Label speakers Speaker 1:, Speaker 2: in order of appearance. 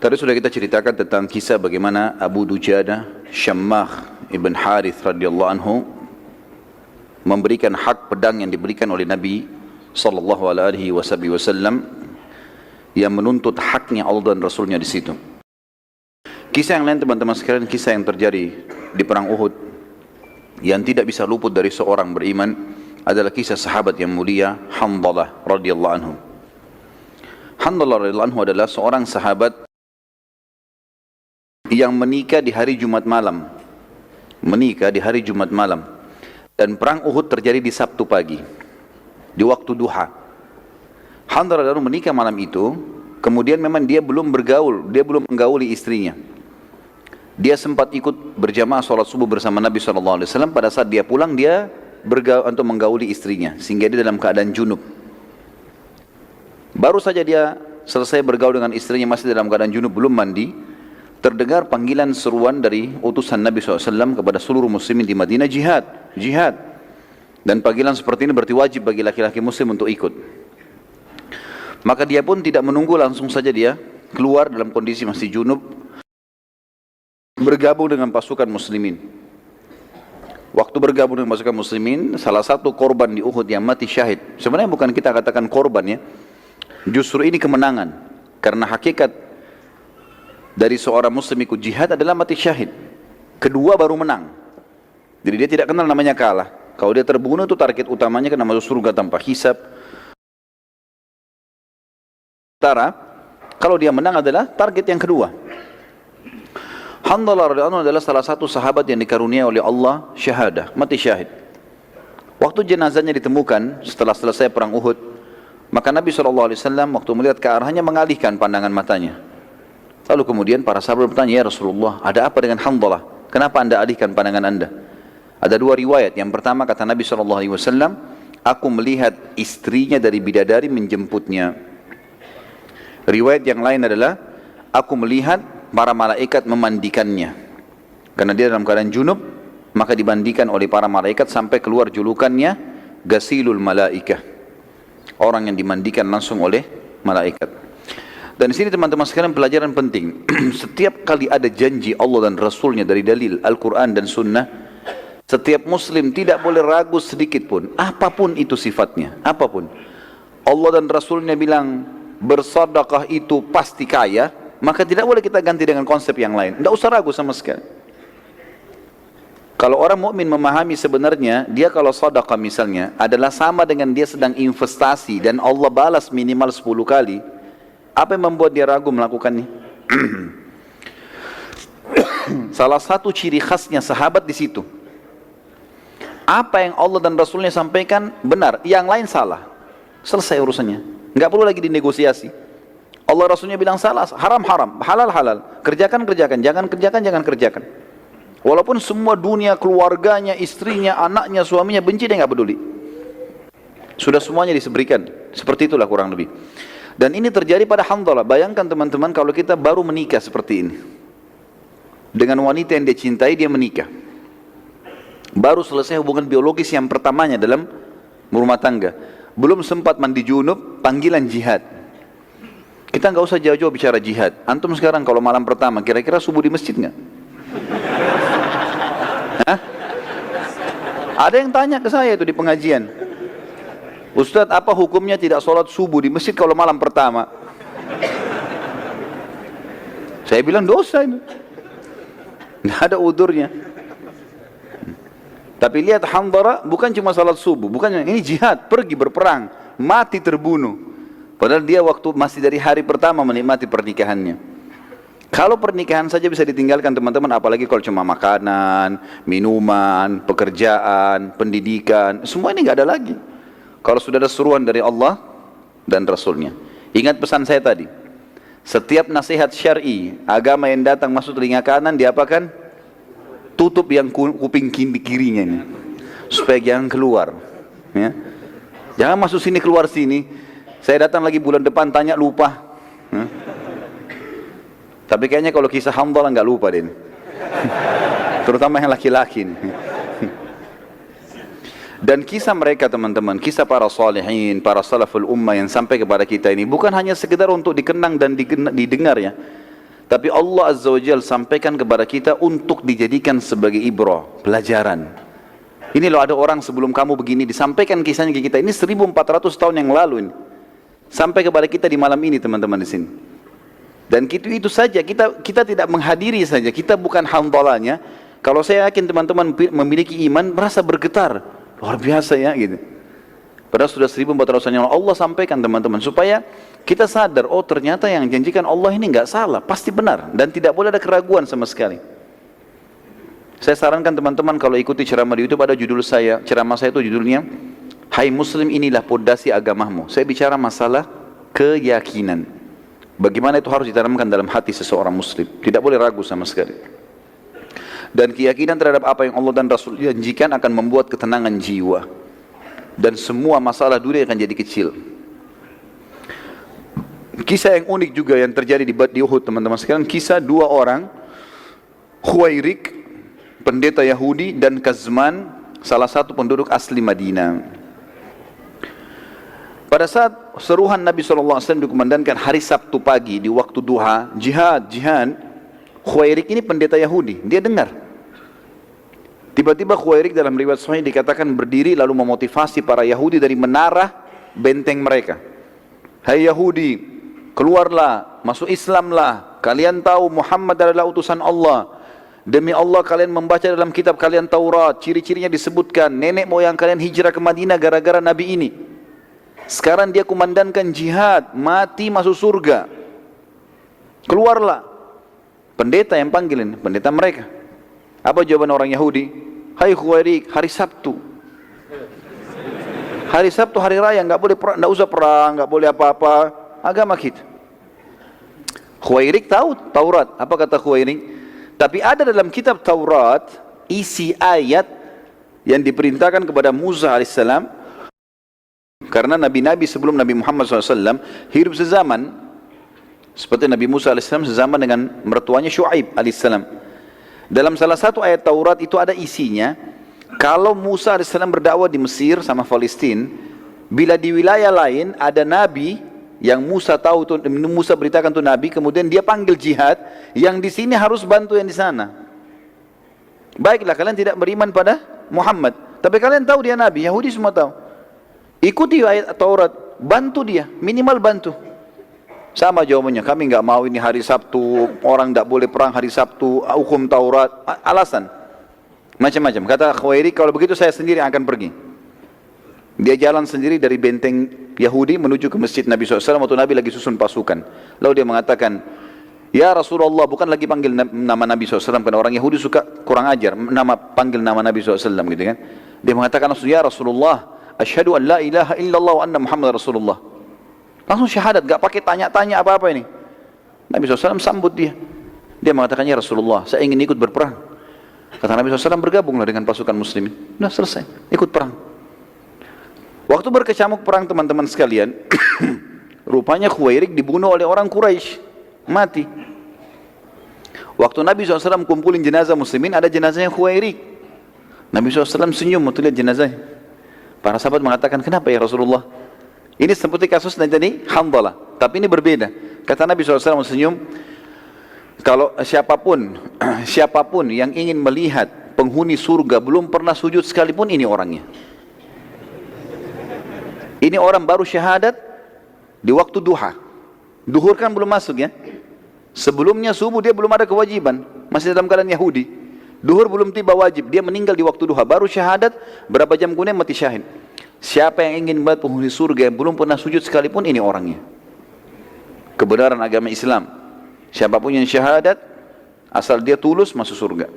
Speaker 1: Tadi sudah kita ceritakan tentang kisah bagaimana Abu Dujadah Syammah ibn Harith radhiyallahu anhu memberikan hak pedang yang diberikan oleh Nabi sallallahu alaihi wasallam yang menuntut haknya Allah dan Rasulnya di situ. Kisah yang lain teman-teman sekalian, kisah yang terjadi di perang Uhud yang tidak bisa luput dari seorang beriman adalah kisah sahabat yang mulia Hanzalah radhiyallahu anhu. Hanzalah radhiyallahu anhu adalah seorang sahabat yang menikah di hari Jumat malam. Menikah di hari Jumat malam. Dan perang Uhud terjadi di Sabtu pagi, di waktu duha. Hanzalah radhiyallahu anhu menikah malam itu, kemudian memang dia belum bergaul, dia belum menggauli istrinya. Dia sempat ikut berjamaah sholat subuh bersama Nabi SAW. Pada saat dia pulang, dia bergaul untuk menggauli istrinya, sehingga dia dalam keadaan junub. Baru saja dia selesai bergaul dengan istrinya, masih dalam keadaan junub, belum mandi, terdengar panggilan seruan dari utusan Nabi SAW kepada seluruh muslimin di Madinah, jihad, jihad. Dan panggilan seperti ini berarti wajib bagi laki-laki muslim untuk ikut. Maka dia pun tidak menunggu, langsung saja dia keluar dalam kondisi masih junub, bergabung dengan pasukan muslimin. Waktu bergabung dengan pasukan muslimin, salah satu korban di Uhud yang mati syahid. Sebenarnya bukan kita katakan korban ya, justru ini kemenangan. Karena hakikat dari seorang muslim ikut jihad adalah mati syahid. Kedua baru menang. Jadi dia tidak kenal namanya kalah. Kalau dia terbunuh itu target utamanya kena masuk surga tanpa hisab. Sementara kalau dia menang adalah target yang kedua. Hanzalah radhiyallahu anhu adalah salah satu sahabat yang dikaruniai oleh Allah syahadah, mati syahid. Waktu jenazahnya ditemukan setelah selesai perang Uhud, maka Nabi SAW waktu melihat ke arahnya mengalihkan pandangan matanya. Lalu kemudian para sahabat bertanya, "Ya Rasulullah, ada apa dengan Hanzalah? Kenapa anda alihkan pandangan anda?" Ada dua riwayat. Yang pertama kata Nabi SAW, "Aku melihat istrinya dari bidadari menjemputnya." Riwayat yang lain adalah, "Aku melihat para malaikat memandikannya." Karena dia dalam keadaan junub, maka dimandikan oleh para malaikat sampai keluar julukannya Ghasilul Malaikah, orang yang dimandikan langsung oleh malaikat. Dan di sini teman-teman sekalian pelajaran penting. Setiap kali ada janji Allah dan Rasulnya dari dalil Al-Quran dan Sunnah, setiap muslim tidak boleh ragu sedikit pun, apapun itu sifatnya, apapun. Allah dan Rasulnya bilang bersedekah itu pasti kaya, maka tidak boleh kita ganti dengan konsep yang lain. Tidak usah ragu sama sekali. Kalau orang mukmin memahami sebenarnya, dia kalau sedekah misalnya adalah sama dengan dia sedang investasi dan Allah balas minimal 10 kali, apa yang membuat dia ragu melakukannya? Salah satu ciri khasnya sahabat di situ. Apa yang Allah dan Rasulnya sampaikan benar, yang lain salah. Selesai urusannya. Enggak perlu lagi dinegosiasi. Allah Rasulnya bilang salah, haram haram, halal halal, kerjakan kerjakan, jangan kerjakan jangan kerjakan. Walaupun semua dunia, keluarganya, istrinya, anaknya, suaminya benci, dia nggak peduli. Sudah semuanya diseberikan. Seperti itulah kurang lebih. Dan ini terjadi pada Hanzalah. Bayangkan teman-teman kalau kita baru menikah seperti ini, dengan wanita yang dia cintai, dia menikah. Baru selesai hubungan biologis yang pertamanya dalam rumah tangga. Belum sempat mandi junub, panggilan jihad. Kita nggak usah jauh-jauh bicara jihad. Antum sekarang kalau malam pertama, kira-kira subuh di masjid nggak? Hah? Ada yang tanya ke saya itu di pengajian, "Ustadz, apa hukumnya tidak sholat subuh di masjid kalau malam pertama?" Saya bilang dosa ini, nggak ada udurnya. Tapi lihat Hanzalah bukan cuma sholat subuh, bukan ini jihad, pergi berperang, mati terbunuh. Padahal dia waktu masih dari hari pertama menikmati pernikahannya. Kalau pernikahan saja bisa ditinggalkan teman-teman, apalagi kalau cuma makanan, minuman, pekerjaan, pendidikan, semua ini nggak ada lagi. Kalau sudah ada seruan dari Allah dan Rasulnya. Ingat pesan saya tadi, setiap nasihat syar'i, agama yang datang masuk telinga kanan, diapakan? Tutup yang kuping kirinya ini, supaya jangan keluar. Ya. Jangan masuk sini keluar sini. Saya datang lagi bulan depan tanya lupa. Tapi kayaknya kalau kisah Hanzalah nggak lupa deh. Terutama yang laki-laki. Dan kisah mereka teman-teman, kisah para salihin, para salaful ummah yang sampai kepada kita ini bukan hanya sekedar untuk dikenang dan didengar ya. Tapi Allah Azza wa Jalla sampaikan kepada kita untuk dijadikan sebagai ibrah, pelajaran. Ini loh, ada orang sebelum kamu begini, disampaikan kisahnya ke kita. Ini 1400 tahun yang lalu ini. Sampai kepada kita di malam ini teman-teman di sini. Dan itu saja, kita tidak menghadiri saja, kita bukan hamdalahnya. Kalau saya yakin teman-teman memiliki iman, merasa bergetar. Luar biasa ya gitu. Padahal sudah 1400 tahun yang lalu Allah sampaikan teman-teman, supaya kita sadar, oh ternyata yang janjikan Allah ini enggak salah, pasti benar. Dan tidak boleh ada keraguan sama sekali. Saya sarankan teman-teman kalau ikuti ceramah di YouTube, ada judul saya, ceramah saya itu judulnya, Hai Muslim, inilah pondasi agamamu. Saya bicara masalah keyakinan. Bagaimana itu harus ditanamkan dalam hati seseorang Muslim. Tidak boleh ragu sama sekali. Dan keyakinan terhadap apa yang Allah dan Rasul janjikan akan membuat ketenangan jiwa. Dan semua masalah dunia akan jadi kecil. Kisah yang unik juga yang terjadi di Uhud teman-teman sekalian, kisah dua orang, Khuwairik, pendeta Yahudi, dan Kazman, salah satu penduduk asli Madinah. Pada saat seruhan Nabi SAW dikumandangkan hari Sabtu pagi di waktu duha, jihad, Khuwairik ini pendeta Yahudi, dia dengar. Tiba-tiba Khuwairik dalam riwayat Sahih dikatakan berdiri lalu memotivasi para Yahudi dari menara benteng mereka. Hai Yahudi, keluarlah, masuk Islamlah. Kalian tahu Muhammad adalah utusan Allah. Demi Allah kalian membaca dalam kitab kalian Taurat, ciri-cirinya disebutkan nenek moyang kalian hijrah ke Madinah gara-gara Nabi ini. Sekarang dia kumandangkan jihad, mati masuk surga. Keluarlah. Pendeta yang panggilin, pendeta mereka. Apa jawaban orang Yahudi? Hai Khuwairik, hari Sabtu. Hari Sabtu hari raya, enggak boleh perang, enggak usah perang, enggak boleh apa-apa. Agama kita. Khuwairik tahu Taurat. Apa kata Khuwairik? Tapi ada dalam kitab Taurat isi ayat yang diperintahkan kepada Musa alaihissalam, karena nabi-nabi sebelum Nabi Muhammad SAW hidup sezaman, seperti Nabi Musa alaihissalam sezaman dengan mertuanya Syuaib alaihissalam. Dalam salah satu ayat Taurat itu ada isinya, kalau Musa alaihissalam berdakwah di Mesir sama Palestina, bila di wilayah lain ada nabi yang Musa tahu itu, Musa beritakan itu nabi, kemudian dia panggil jihad, yang di sini harus bantu yang di sana. Baiklah, kalian tidak beriman pada Muhammad, tapi kalian tahu dia nabi, Yahudi semua tahu. Ikuti ayat Taurat, bantu dia, minimal bantu. Sama jawabannya, kami enggak mau ini hari Sabtu, orang enggak boleh perang hari Sabtu, hukum Taurat, alasan. Macam-macam. Kata Khuwairik, kalau begitu saya sendiri akan pergi. Dia jalan sendiri dari benteng Yahudi menuju ke masjid Nabi SAW waktu Nabi lagi susun pasukan. Lalu dia mengatakan, Ya Rasulullah, bukan lagi panggil nama Nabi SAW, karena orang Yahudi suka kurang ajar, panggil nama Nabi SAW gitu kan. Dia mengatakan langsung, Ya Rasulullah, asyhadu an la ilaha illallah wa anna Muhammad Rasulullah. Langsung syahadat, gak pakai tanya-tanya apa-apa ini. Nabi SAW sambut dia. Dia mengatakan, Ya Rasulullah, saya ingin ikut berperang. Kata Nabi SAW, bergabunglah dengan pasukan muslimin. Sudah selesai, ikut perang. Waktu berkecamuk perang teman-teman sekalian, rupanya Khuwairik dibunuh oleh orang Quraisy, mati. Waktu Nabi SAW kumpulin jenazah muslimin, ada jenazahnya Khuwairik. Nabi SAW senyum waktu lihat jenazahnya. Para sahabat mengatakan, kenapa ya Rasulullah? Ini seperti kasus tadi Hanzalah, tapi ini berbeda. Kata Nabi SAW senyum, kalau siapapun yang ingin melihat penghuni surga belum pernah sujud sekalipun, ini orangnya. Ini orang baru syahadat di waktu duha. Duhur kan belum masuk ya. Sebelumnya subuh dia belum ada kewajiban, masih dalam keadaan Yahudi. Duhur belum tiba wajib, dia meninggal di waktu duha, baru syahadat, berapa jam kemudian mati syahid. Siapa yang ingin melihat penghuni surga yang belum pernah sujud sekalipun, ini orangnya. Kebenaran agama Islam. Siapapun yang syahadat, asal dia tulus, masuk surga.